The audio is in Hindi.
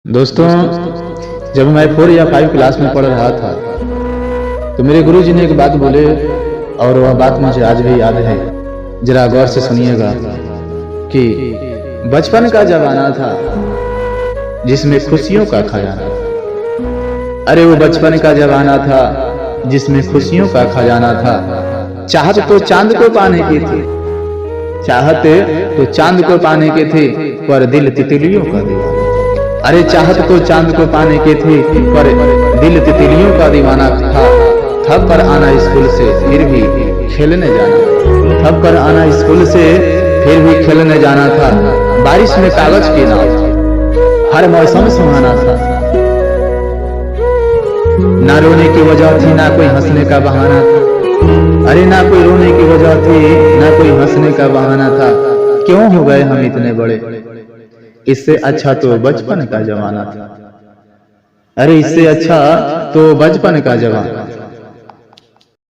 दोस्तों, जब मैं 4 या 5 क्लास में पढ़ रहा था तो मेरे गुरुजी ने एक बात बोले और वह बात मुझे आज भी याद है। जरा गौर से सुनिएगा कि बचपन का जमाना था जिसमें खुशियों का खजाना था। अरे वो बचपन का जमाना था जिसमें खुशियों का खजाना था। चाहत तो चांद को पाने की थी, चाहते तो चांद को पाने के थे, पर दिल तितलियों का दीवाना। अरे चाहत तो चांद को पाने के थे, पर दिल तितलियों का दीवाना था। थक कर आना स्कूल से फिर भी खेलने जाना, थक कर आना स्कूल से फिर भी खेलने जाना था। बारिश में कागज की नाव, हर मौसम सुहाना था। ना रोने की वजह थी, ना कोई हंसने का बहाना था। अरे ना कोई रोने की वजह थी, ना कोई हंसने का बहाना था। क्यों हो गए हम इतने बड़े, इससे अच्छा तो बचपन का जमाना था। अरे इससे अच्छा तो बचपन का जमाना।